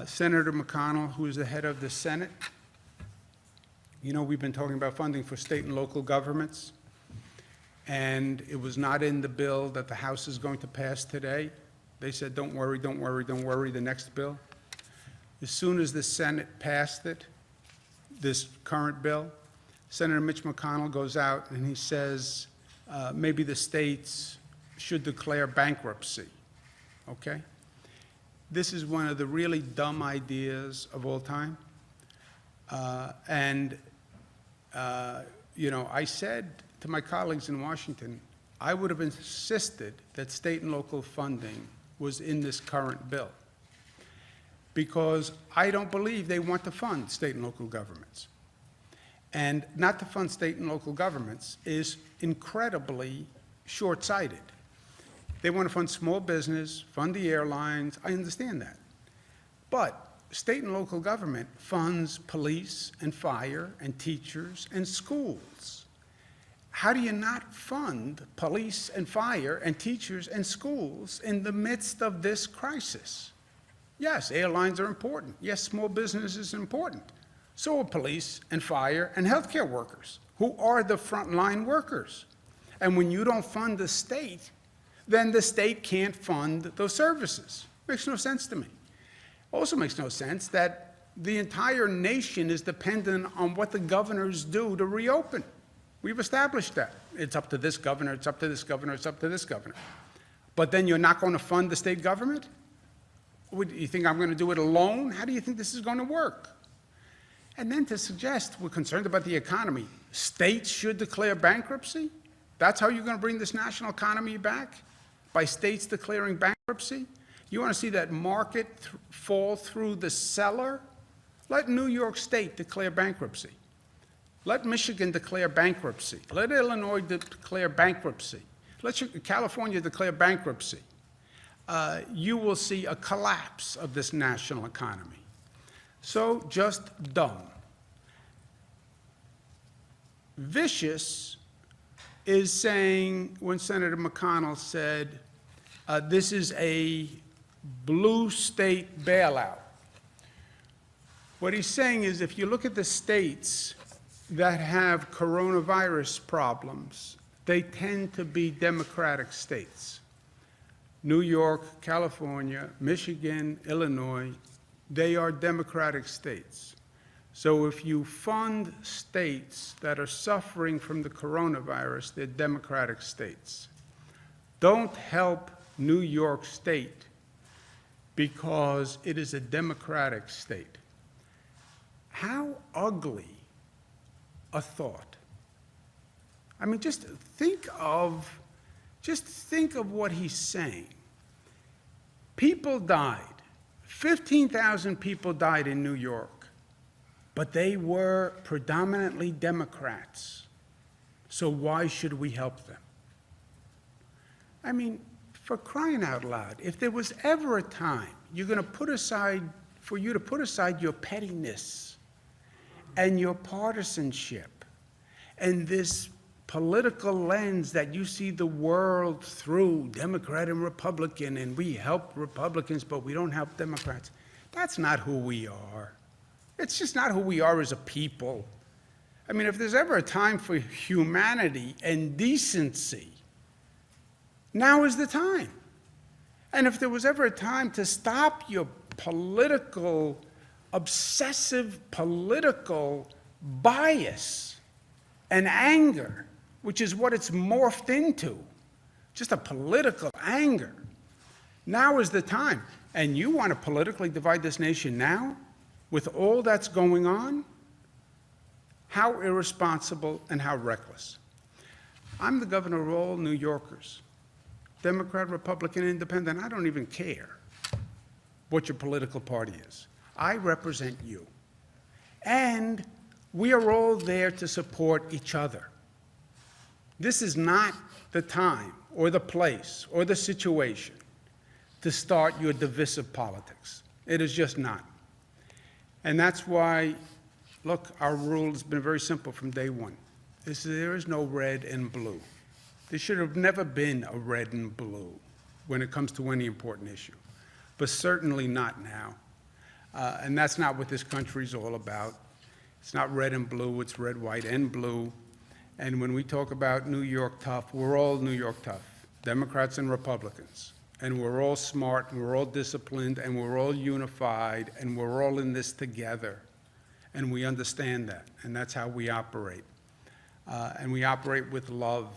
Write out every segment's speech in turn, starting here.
Senator McConnell, who is the head of the Senate, you know, we've been talking about funding for state and local governments, and it was not in the bill that the House is going to pass today. They said, don't worry, don't worry, don't worry, the next bill. As soon as the Senate passed it, this current bill, Senator Mitch McConnell goes out and he says, maybe the states should declare bankruptcy, okay? This is one of the really dumb ideas of all time. You know, I said to my colleagues in Washington, I would have insisted that state and local funding was in this current bill, because I don't believe they want to fund state and local governments. And not to fund state and local governments is incredibly short-sighted. They want to fund small business, fund the airlines, I understand that. But state and local government funds police and fire and teachers and schools. How do you not fund police and fire and teachers and schools in the midst of this crisis? Yes, airlines are important. Yes, small business is important. So are police and fire and healthcare workers, who are the frontline workers. And when you don't fund the state, then the state can't fund those services. Makes no sense to me. Also makes no sense that the entire nation is dependent on what the governors do to reopen. We've established that. It's up to this governor, it's up to this governor, it's up to this governor. But then you're not going to fund the state government? You think I'm going to do it alone? How do you think this is going to work? And then to suggest we're concerned about the economy, states should declare bankruptcy? That's how you're going to bring this national economy back? By states declaring bankruptcy? You want to see that market fall through the cellar? Let New York State declare bankruptcy. Let Michigan declare bankruptcy. Let Illinois declare bankruptcy. Let California declare bankruptcy. You will see a collapse of this national economy. So just dumb. Vicious is saying, when Senator McConnell said, this is a blue state bailout. What he's saying is, if you look at the states that have coronavirus problems, they tend to be Democratic states. New York, California, Michigan, Illinois, they are Democratic states. So if you fund states that are suffering from the coronavirus, they're Democratic states. Don't help New York State because it is a Democratic state. How ugly a thought. I mean, just think of what he's saying. People died. 15,000 people died in New York, but they were predominantly Democrats. So why should we help them? I mean, for crying out loud, if there was ever a time you're going to put aside, for you to put aside your pettiness and your partisanship and this political lens that you see the world through, Democrat and Republican, and we help Republicans, but we don't help Democrats. That's not who we are. It's just not who we are as a people. I mean, if there's ever a time for humanity and decency, now is the time. And if there was ever a time to stop your political, obsessive political bias and anger, which is what it's morphed into, just a political anger. Now is the time. And you want to politically divide this nation now, with all that's going on? How irresponsible and how reckless. I'm the governor of all New Yorkers. Democrat, Republican, Independent, I don't even care what your political party is. I represent you. And we are all there to support each other. This is not the time or the place or the situation to start your divisive politics. It is just not. And that's why, look, our rule has been very simple from day one. There is no red and blue. There should have never been a red and blue when it comes to any important issue, but certainly not now. And that's not what this country's all about. It's not red and blue, it's red, white, and blue. And when we talk about New York tough, we're all New York tough, Democrats and Republicans. And we're all smart, and we're all disciplined, and we're all unified, and we're all in this together. And we understand that, and that's how we operate. And we operate with love,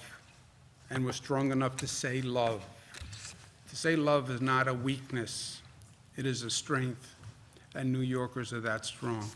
and we're strong enough to say love. To say love is not a weakness, it is a strength, and New Yorkers are that strong.